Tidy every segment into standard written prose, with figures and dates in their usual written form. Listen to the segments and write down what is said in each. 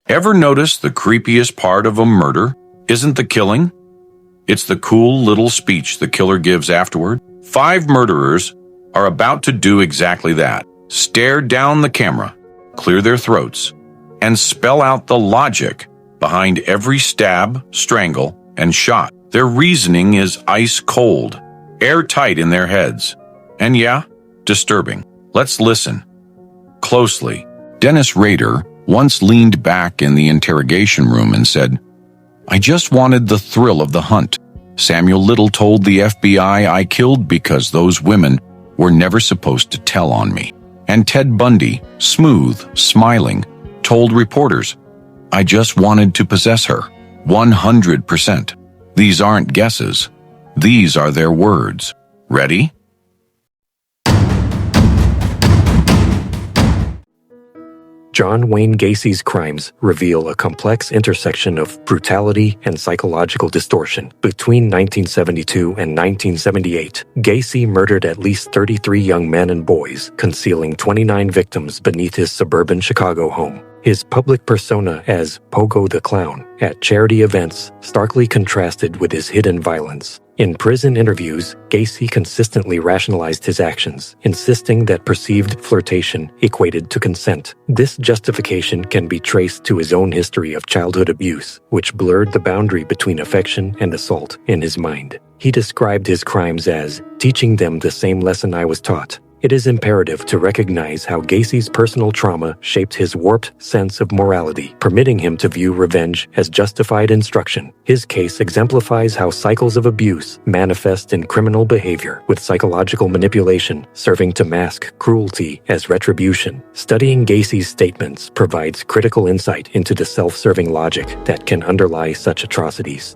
Ever notice the creepiest part of a murder isn't the killing? It's the cool little speech the killer gives afterward. 5 murderers are about to do exactly that. Stare down the camera, clear their throats, and spell out the logic behind every stab, strangle, and shot. Their reasoning is ice cold, airtight in their heads. And yeah, disturbing. Let's listen closely. Dennis Rader once leaned back in the interrogation room and said, "I just wanted the thrill of the hunt. Samuel Little told the FBI I killed because those women were never supposed to tell on me." And Ted Bundy, smooth, smiling, told reporters, "I just wanted to possess her, 100%. These aren't guesses. These are their words. Ready?" John Wayne Gacy's crimes reveal a complex intersection of brutality and psychological distortion. Between 1972 and 1978, Gacy murdered at least 33 young men and boys, concealing 29 victims beneath his suburban Chicago home. His public persona as Pogo the Clown at charity events starkly contrasted with his hidden violence. In prison interviews, Gacy consistently rationalized his actions, insisting that perceived flirtation equated to consent. This justification can be traced to his own history of childhood abuse, which blurred the boundary between affection and assault in his mind. He described his crimes as teaching them the same lesson I was taught. It is imperative to recognize how Gacy's personal trauma shaped his warped sense of morality, permitting him to view revenge as justified instruction. His case exemplifies how cycles of abuse manifest in criminal behavior, with psychological manipulation serving to mask cruelty as retribution. Studying Gacy's statements provides critical insight into the self-serving logic that can underlie such atrocities.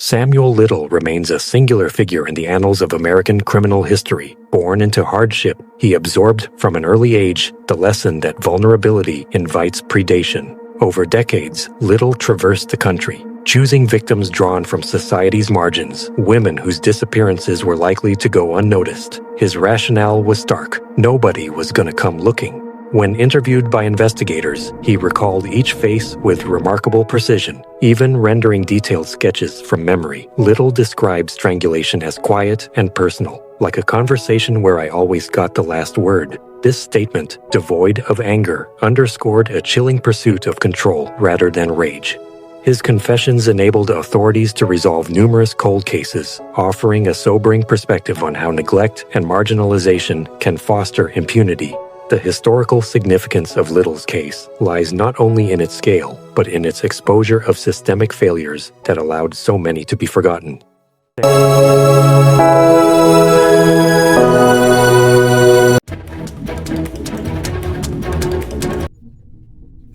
Samuel Little remains a singular figure in the annals of American criminal history. Born into hardship, he absorbed from an early age the lesson that vulnerability invites predation. Over decades, Little traversed the country, choosing victims drawn from society's margins, women whose disappearances were likely to go unnoticed. His rationale was stark. Nobody was gonna come looking. When interviewed by investigators, he recalled each face with remarkable precision, even rendering detailed sketches from memory. Little described strangulation as quiet and personal, like a conversation where I always got the last word. This statement, devoid of anger, underscored a chilling pursuit of control rather than rage. His confessions enabled authorities to resolve numerous cold cases, offering a sobering perspective on how neglect and marginalization can foster impunity. The historical significance of Little's case lies not only in its scale, but in its exposure of systemic failures that allowed so many to be forgotten.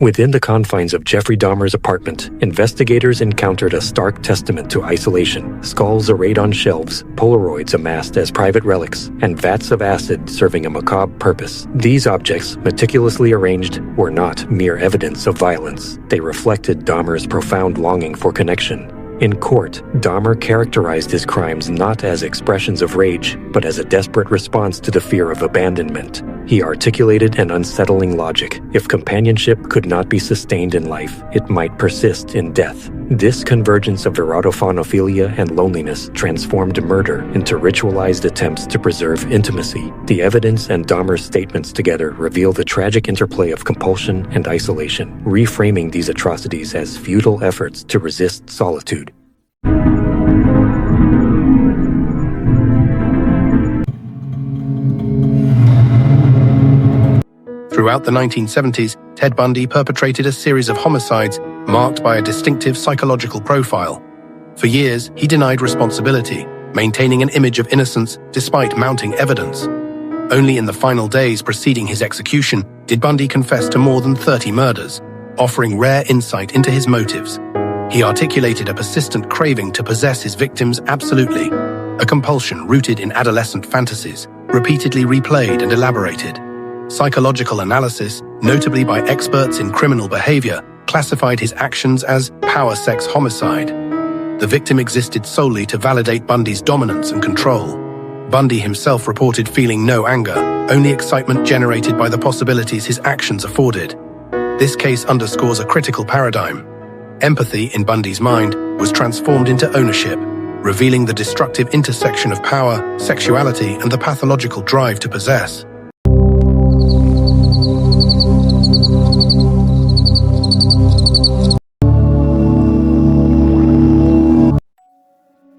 Within the confines of Jeffrey Dahmer's apartment, investigators encountered a stark testament to isolation. Skulls arrayed on shelves, Polaroids amassed as private relics, and vats of acid serving a macabre purpose. These objects, meticulously arranged, were not mere evidence of violence. They reflected Dahmer's profound longing for connection. In court, Dahmer characterized his crimes not as expressions of rage, but as a desperate response to the fear of abandonment. He articulated an unsettling logic. If companionship could not be sustained in life, it might persist in death. This convergence of erotophonophilia and loneliness transformed murder into ritualized attempts to preserve intimacy. The evidence and Dahmer's statements together reveal the tragic interplay of compulsion and isolation, reframing these atrocities as futile efforts to resist solitude. Throughout the 1970s, Ted Bundy perpetrated a series of homicides marked by a distinctive psychological profile. For years, he denied responsibility, maintaining an image of innocence despite mounting evidence. Only in the final days preceding his execution did Bundy confess to more than 30 murders, offering rare insight into his motives. He articulated a persistent craving to possess his victims absolutely, a compulsion rooted in adolescent fantasies, repeatedly replayed and elaborated. Psychological analysis, notably by experts in criminal behavior, classified his actions as power sex homicide. The victim existed solely to validate Bundy's dominance and control. Bundy himself reported feeling no anger, only excitement generated by the possibilities his actions afforded. This case underscores a critical paradigm. Empathy, in Bundy's mind, was transformed into ownership, revealing the destructive intersection of power, sexuality, and the pathological drive to possess.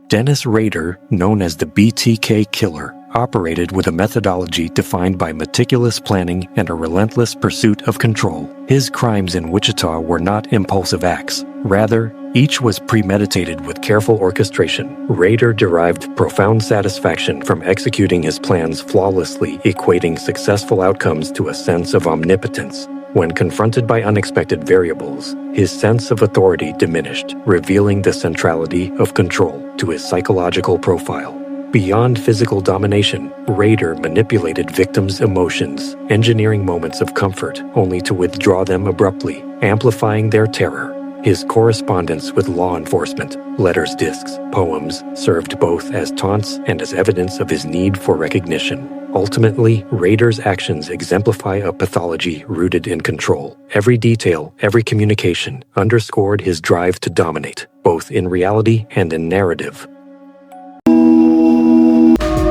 Dennis Rader, known as the BTK Killer, operated with a methodology defined by meticulous planning and a relentless pursuit of control. His crimes in Wichita were not impulsive acts. Rather, each was premeditated with careful orchestration. Rader derived profound satisfaction from executing his plans flawlessly, equating successful outcomes to a sense of omnipotence. When confronted by unexpected variables, his sense of authority diminished, revealing the centrality of control to his psychological profile. Beyond physical domination, Rader manipulated victims' emotions, engineering moments of comfort only to withdraw them abruptly, amplifying their terror. His correspondence with law enforcement, letters, discs, poems, served both as taunts and as evidence of his need for recognition. Ultimately, Rader's actions exemplify a pathology rooted in control. Every detail, every communication underscored his drive to dominate, both in reality and in narrative.